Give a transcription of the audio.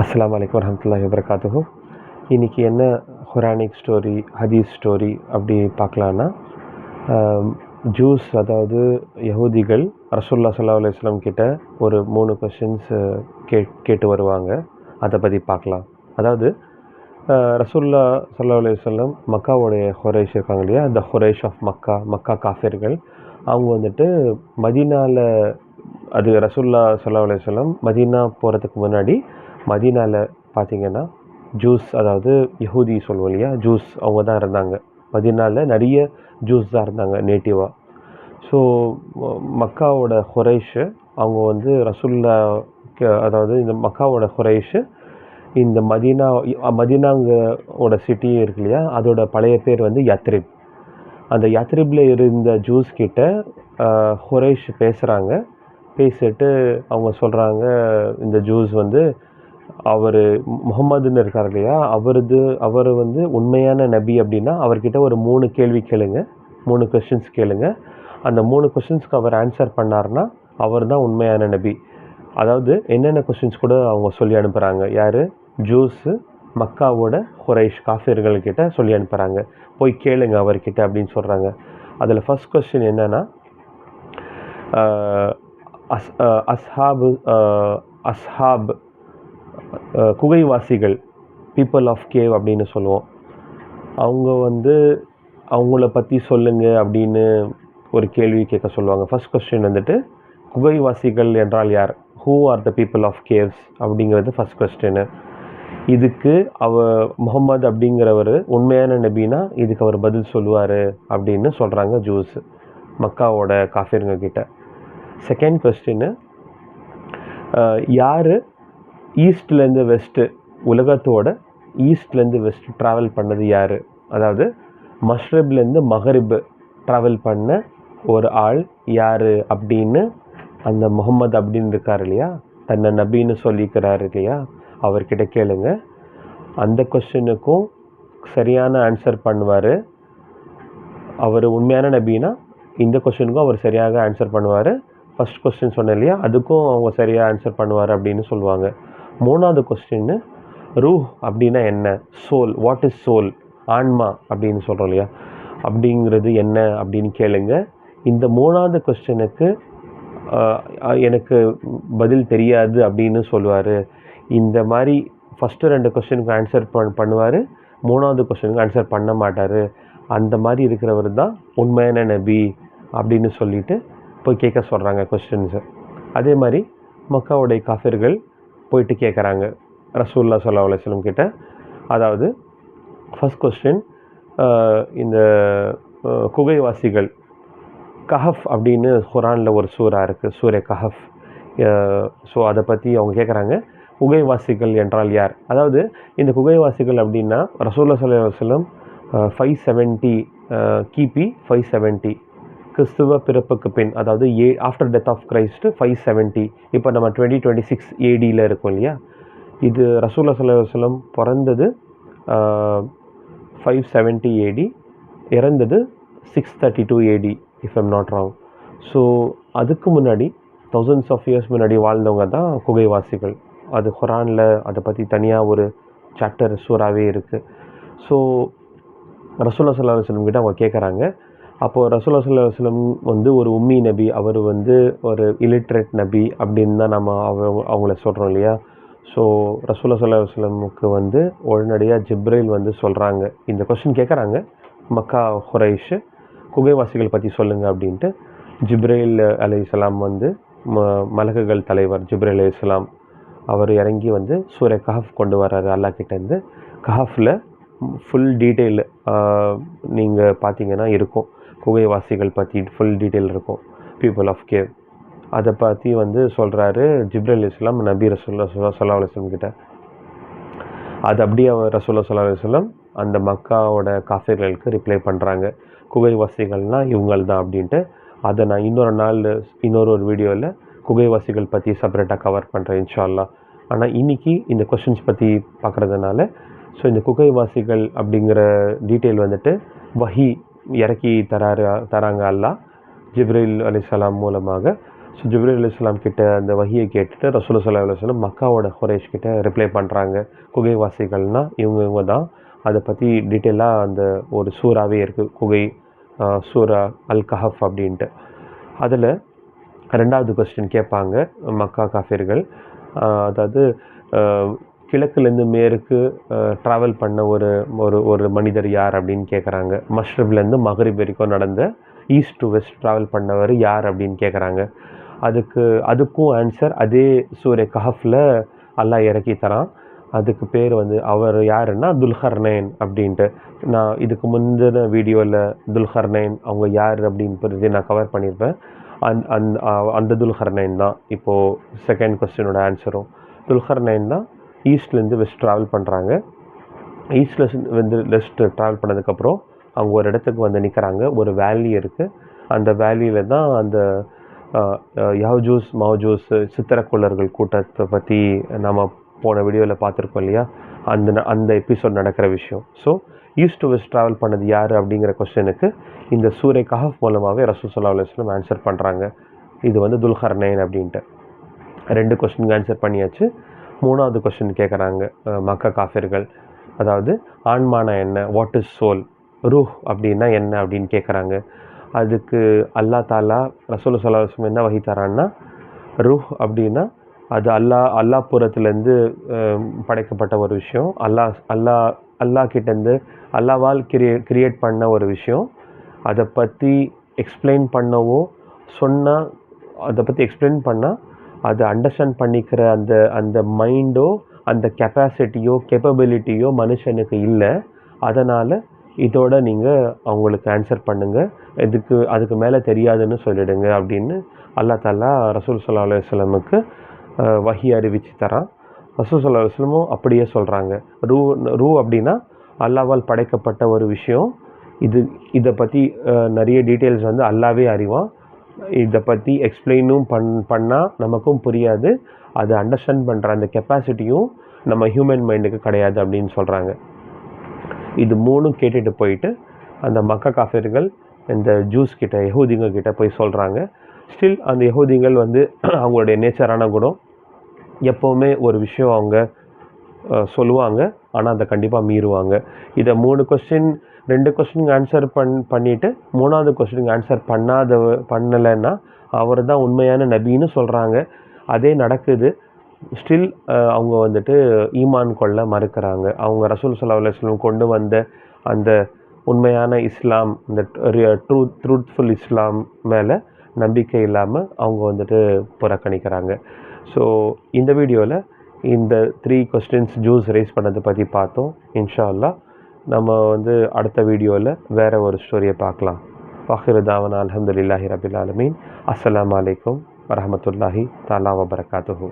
அஸ்ஸலாமு அலைக்கும் வரஹ்மத்துல்லாஹி வபரகாத்துஹு. இன்றைக்கி என்ன குரானிக் ஸ்டோரி, ஹதீஸ் ஸ்டோரி அப்படி பார்க்கலான்னா, ஜூஸ் அதாவது யஹூதிகள் ரசூலுல்லாஹ் ஸல்லல்லாஹு அலைஹி வஸல்லம் கிட்ட ஒரு 3 கொஷின்ஸ் கேட்டு வருவாங்க. அதை பற்றி பார்க்கலாம். அதாவது ரசூலுல்லாஹ் ஸல்லல்லாஹு அலைஹி வஸல்லம் மக்காவுடைய குறைஷ் இருக்காங்க இல்லையா, அந்த குறைஷ் ஆஃப் மக்கா காஃபிர்கள் அவங்க வந்துட்டு மதீனாவில், அது ரசூலுல்லாஹ் ஸல்லல்லாஹு அலைஹி வஸல்லம் மதீனா போகிறதுக்கு முன்னாடி மதீனாவில் பார்த்தீங்கன்னா ஜூஸ், அதாவது யஹூதி சொல்லுவோம் இல்லையா, ஜூஸ் அவங்க தான் இருந்தாங்க. மதீனாவில் நிறைய ஜூஸ் தான் இருந்தாங்க நேட்டிவாக. ஸோ மக்காவோட குறைஷு அவங்க வந்து ரசூலுல்லாஹ், அதாவது இந்த மக்காவோட குறைஷு இந்த மதீனாவோட சிட்டி இருக்கு இல்லையா, அதோட பழைய பேர் வந்து யத்ரிப். அந்த யத்ரிப்பில் இருந்த ஜூஸ் கிட்ட குறைஷ் பேசுகிறாங்க. பேசிட்டு அவங்க சொல்கிறாங்க, இந்த ஜூஸ் வந்து அவர் முகமதுன்னு இருக்கார் இல்லையா, அவர் வந்து உண்மையான நபி அப்படின்னா அவர்கிட்ட ஒரு 3 கேள்வி கேளுங்க, 3 கொஷின்ஸ் கேளுங்க. அந்த 3 கொஷின்ஸ்க்கு அவர் ஆன்சர் பண்ணார்னா அவர் தான் உண்மையான நபி. அதாவது என்னென்ன கொஷின்ஸ் கூட அவங்க சொல்லி அனுப்புகிறாங்க. யார்? ஜூஸு மக்காவோட குறைஷ் காஃபிர்கள்கிட்ட சொல்லி அனுப்புகிறாங்க, போய் கேளுங்க அவர்கிட்ட அப்படின்னு சொல்கிறாங்க. அதில் ஃபர்ஸ்ட் கொஸ்டின் என்னென்னா, அஸ்ஹாப் குகைவாசிகள், பீப்புள் ஆஃப் கேவ் அப்படின்னு சொல்லுவோம், அவங்க வந்து அவங்கள பற்றி சொல்லுங்க அப்படின்னு ஒரு கேள்வி கேட்க சொல்லுவாங்க. ஃபர்ஸ்ட் கொஸ்டின் வந்துட்டு குகைவாசிகள் என்றால் யார், who are the people of caves அப்படிங்கிறது ஃபர்ஸ்ட் கொஸ்டின். இதுக்கு முகமது அப்படிங்கிறவர் உண்மையான நபினா இதுக்கு அவர் பதில் சொல்லுவார் அப்படின்னு சொல்கிறாங்க ஜூஸ் மக்காவோட காஃபிருங்க கிட்ட. செகண்ட் கொஸ்டின், யார் ஈஸ்ட்லேருந்து வெஸ்ட்டு, உலகத்தோட ஈஸ்ட்லேருந்து வெஸ்ட் ட்ராவல் பண்ணது யார், அதாவது மஷ்ரப்லேருந்து மகரிப் ட்ராவல் பண்ண ஒரு ஆள் யார் அப்படின்னு அந்த முகமது அப்படின்னு இருக்கார் இல்லையா, தன்னை நபின்னு சொல்லிக்கிறார் இல்லையா, அவர்கிட்ட கேளுங்க. அந்த கொஸ்டினுக்கும் சரியான ஆன்சர் பண்ணுவார். அவர் உண்மையான நபினா இந்த கொஸ்டினுக்கும் அவர் சரியாக ஆன்சர் பண்ணுவார். ஃபர்ஸ்ட் கொஸ்டின் சொன்னேன் இல்லையா, அதுக்கும் அவங்க சரியாக ஆன்சர் பண்ணுவார் அப்படின்னு சொல்லுவாங்க. மூணாவது கொஸ்டின், ரூஹ் அப்படின்னா என்ன, சோல், வாட் இஸ் சோல், ஆன்மா அப்படின்னு சொல்கிறோம் இல்லையா, அப்படிங்கிறது என்ன அப்படின்னு கேளுங்க. இந்த மூணாவது கொஸ்டினுக்கு எனக்கு பதில் தெரியாது அப்படின்னு சொல்லுவார். இந்த மாதிரி ஃபஸ்ட்டு 2 கொஸ்டினுக்கு ஆன்சர் பண்ணுவார், மூணாவது கொஸ்டினுக்கு ஆன்சர் பண்ண மாட்டார். அந்த மாதிரி இருக்கிறவர் தான் உண்மையான நபி அப்படின்னு சொல்லிட்டு போய் கேட்க சொல்கிறாங்க கொஸ்டின்ஸை. அதே மாதிரி மக்காவுடைய காஃபிர்கள் போயிட்டு கேட்குறாங்க ரசூலுல்லாஹ் ஸல்லல்லாஹு அலைஹி வஸல்லம் கிட்ட. அதாவது ஃபர்ஸ்ட் கொஸ்டின், இந்த குகைவாசிகள், கஹஃப் அப்படின்னு குரானில் ஒரு சூரா இருக்குது, சூரே கஹஃப். ஸோ அதை பற்றி அவங்க கேட்குறாங்க, குகைவாசிகள் என்றால் யார். அதாவது இந்த குகைவாசிகள் அப்படின்னா ரசூலுல்லாஹ் ஸல்லல்லாஹு அலைஹி வஸல்லம் 570 கிபி 570 கிறிஸ்துவ பிறப்புக்கு பின், அதாவது ஆஃப்டர் டெத் ஆஃப் கிரைஸ்ட் 570. இப்போ நம்ம 2026 ADயில் இருக்கோம் இல்லையா, இது ரசூலுல்லாஹ் ஸல்லல்லாஹு அலைஹி வஸல்லம் பிறந்தது 570 AD, இறந்தது 632 AD if I'm not wrong. So அதுக்கு முன்னாடி thousands of years முன்னாடி வாழ்ந்தவங்க தான் குகைவாசிகள். அது குரானில் அதை பற்றி தனியாக ஒரு சாப்டர் சூறாவே இருக்குது. ஸோ ரசூலுல்லாஹ் ஸல்லல்லாஹு அலைஹி வஸல்லம் கிட்ட அவங்க கேட்குறாங்க. அப்போது ரசூலுல்லாஹ் ஸல்லல்லாஹு அலைஹி வஸல்லம் வந்து ஒரு உம்மி நபி, அவர் வந்து ஒரு இல்லிட்ரேட் நபி அப்படின்னு தான் நம்ம அவங்கள சொல்கிறோம் இல்லையா. ஸோ ரசூலுல்லாஹ் ஸல்லல்லாஹு அலைஹி வஸல்லமுக்கு வந்து உடனடியாக ஜிப்ரைல் வந்து சொல்கிறாங்க, இந்த கொஸ்டின் கேட்குறாங்க மக்கா குறைஷ், குகைவாசிகள் பற்றி சொல்லுங்கள் அப்படின்ட்டு. ஜிப்ரைல் அலைஹிஸ்ஸலாம் வந்து மலக்குகள் தலைவர் ஜிப்ரைல் அலைஹிஸ்ஸலாம், அவர் இறங்கி வந்து சூரே கஹஃப் கொண்டு வர்றாரு அல்லாஹ் கிட்டேருந்து. கஹஃபில் ஃபுல் டீட்டெயில் நீங்கள் பார்த்தீங்கன்னா இருக்கும், குகைவாசிகள் பற்றி ஃபுல் டீட்டெயில் இருக்கும், பீப்புள் ஆஃப் கேவ். அதை பற்றி வந்து சொல்கிறாரு ஜிப்ரைல் அலைஹிஸ்ஸலாம் நபி ரசூலுல்லாஹ் ஸல்லல்லாஹு அலைஹி வஸல்லம் கிட்ட. அது அப்படியே ரசூலுல்லாஹ் ஸல்லல்லாஹு அலைஹி வஸல்லம் அந்த மக்காவோட காஃபிர்களுக்கு ரிப்ளை பண்ணுறாங்க, குகைவாசிகள்னால் இவங்கள் தான் அப்படின்ட்டு. அதை நான் இன்னொரு வீடியோவில் குகைவாசிகள் பற்றி செப்பரேட்டாக கவர் பண்ணுறேன் இன்ஷா அல்லாஹ். ஆனால் இன்றைக்கி இந்த கொஷின்ஸ் பற்றி பார்க்குறதுனால, ஸோ இந்த குகைவாசிகள் அப்படிங்கிற டீட்டெயில் வந்துட்டு வஹி இறக்கி தராங்க அல்லாஹ் ஜிப்ரீல் அலைஹிஸ்ஸலாம் மூலமாக. ஸோ ஜிப்ரீல் அலைஹிஸ்ஸலாம் கிட்ட அந்த வஹியை கேட்டுட்டு ரசூலுல்லாஹி ஸல்லல்லாஹு அலைஹி வஸல்லம் மக்காவோட குறைஷ் கிட்ட ரிப்ளை பண்ணுறாங்க. குகைவாசிகள்னால் இவங்க தான். அதை பற்றி டீட்டெயிலாக அந்த ஒரு சூறாவே இருக்குது, குகை சூரா அல் கஹஃப் அப்படின்ட்டு. அதில் 2வது கொஸ்டின் கேட்பாங்க மக்கா காஃபிர்கள். அதாவது கிழக்குலேருந்து மேற்கு ட்ராவல் பண்ண ஒரு ஒரு ஒரு மனிதர் யார் அப்படின்னு கேட்குறாங்க. மஷ்ரிப்லேருந்து மகரிப் வரைக்கும் நடந்த ஈஸ்ட் டு வெஸ்ட் ட்ராவல் பண்ணவர் யார் அப்படின்னு கேட்குறாங்க. அதுக்கும் ஆன்சர் அதே சூரே கஹஃபில் அல்லாஹ் இறக்கி தரான். அதுக்கு பேர் வந்து அவர் யாருன்னா துல்கர்னைன் அப்படின்ட்டு. நான் இதுக்கு முந்தின வீடியோவில் துல்கர்னைன் அவங்க யார் அப்படின்னு நான் கவர் பண்ணியிருப்பேன். அந்த துல்கர்னைன் தான் இப்போது செகண்ட் கொஸ்டினோட ஆன்சரும். துல்கர்னைன் தான் ஈஸ்ட்லேருந்து வெஸ்ட் ட்ராவல் பண்ணுறாங்க. ஈஸ்ட்லேருந்து வெஸ்ட் ட்ராவல் பண்ணதுக்கப்புறம் அவங்க ஒரு இடத்துக்கு வந்து நிற்கிறாங்க. ஒரு வேலி இருக்குது. அந்த வேலியில் தான் அந்த யாஜூஸ் மௌஜூஸ் சித்திரக்குள்ளர்கள் கூட்டத்தை பற்றி நம்ம போன வீடியோவில் பார்த்துருக்கோம் இல்லையா, அந்த எபிசோட் நடக்கிற விஷயம். So east to west travel பண்ணது யார் அப்படிங்கிற கொஸ்டினுக்கு இந்த சூரே கஹஃப் மூலமாகவே ரசூல் ஸல்லல்லாஹு அலைஹி வஸல்லம் ஆன்சர் பண்ணுறாங்க. இது வந்து துல்கர்னைன் அப்படின்ட்டு. 2 கொஸ்டினுக்கு ஆன்சர் பண்ணியாச்சு. 3வது கொஸ்டின் கேட்குறாங்க மக்கா காஃபிர்கள். அதாவது ஆன்மானா என்ன, வாட் இஸ் சோல், ரூஹ் அப்படின்னா என்ன அப்படின்னு கேட்குறாங்க. அதுக்கு அல்லா தாலா ரசூல் ஸல்லல்லாஹு அலைஹி வஸல்லம் என்ன வஹி தரான்னா, ரூஹ் அப்படின்னா அது அல்லாஹ் புறத்துலேருந்து படைக்கப்பட்ட ஒரு விஷயம். அல்லாஹ் கிட்டேருந்து அல்லாவால் கிரியேட் பண்ண ஒரு விஷயம். அதை பற்றி எக்ஸ்பிளைன் பண்ணவோ சொன்னால், அதை பற்றி எக்ஸ்பிளைன் பண்ணால் அதை அண்டர்ஸ்டாண்ட் பண்ணிக்கிற அந்த மைண்டோ அந்த கேப்பபிலிட்டியோ மனுஷனுக்கு இல்லை. அதனால் இதோட நீங்கள் அவங்களுக்கு ஆன்சர் பண்ணுங்கள், அதுக்கு மேலே தெரியாதுன்னு சொல்லிடுங்க அப்படின்னு அல்லா தாலா ரசூல் ஸல்லல்லாஹு அலைஹி வஸல்லமுக்கு வஹி அறிவிச்சு தரான். ரசூல் ஸல்லல்லாஹு அலைஹி வஸல்லம் அப்படியே சொல்கிறாங்க. ரூ அப்படின்னா அல்லாவால் படைக்கப்பட்ட ஒரு விஷயம். இதை பற்றி நிறைய டீட்டெயில்ஸ் வந்து அல்லாவே அறிவான். இதை பற்றி எக்ஸ்பிளைனும் பண்ணால் நமக்கும் புரியாது. அதை அண்டர்ஸ்டாண்ட் பண்ணுற அந்த கெப்பாசிட்டியும் நம்ம ஹியூமன் மைண்டுக்கு கிடையாது அப்படின்னு சொல்கிறாங்க. இது 3 கேட்டுட்டு போயிட்டு அந்த மக்கா காஃபிர்கள் இந்த ஜூஸ் கிட்ட, யஹூதிங்க கிட்ட போய் சொல்கிறாங்க. ஸ்டில் அந்த யஹூதிகள் வந்து அவங்களுடைய நேச்சரான குணம், எப்போவுமே ஒரு விஷயம் அவங்க சொல்லுவாங்க, ஆனால் அதை கண்டிப்பாக மீறுவாங்க. இதை 2 கொஸ்டினுக்கு ஆன்சர் பண்ணிவிட்டு 3வது கொஸ்டினுக்கு ஆன்சர் பண்ணலைன்னா அவர் தான் உண்மையான நபின்னு சொல்கிறாங்க. அதே நடக்குது. ஸ்டில் அவங்க வந்துட்டு ஈமான் கொள்ள மறுக்கிறாங்க. அவங்க ரசூல் ஸல்லல்லாஹு அலைஹி வஸல்லம் கொண்டு வந்த அந்த உண்மையான இஸ்லாம், இந்த ட்ரூத்ஃபுல் இஸ்லாம் மேலே நம்பிக்கை இல்லாமல் அவங்க வந்துட்டு புறக்கணிக்கிறாங்க. ஸோ இந்த வீடியோவில் இந்த 3 கொஸ்டின்ஸ் ஜூஸ் ரைஸ் பண்ணதை பற்றி பார்த்தோம். இன்ஷா அல்லாஹ் நம்ம வந்து அடுத்த வீடியோவில் வேறு ஒரு ஸ்டோரியை பார்க்கலாம். வாஹிரு தாவனா அல்ஹம்துலில்லாஹி ரபில் ஆலமீன். அஸ்ஸலாமு அலைக்கும் வரஹ்மத்துல்லாஹி தஆலா வபரகாத்துஹு.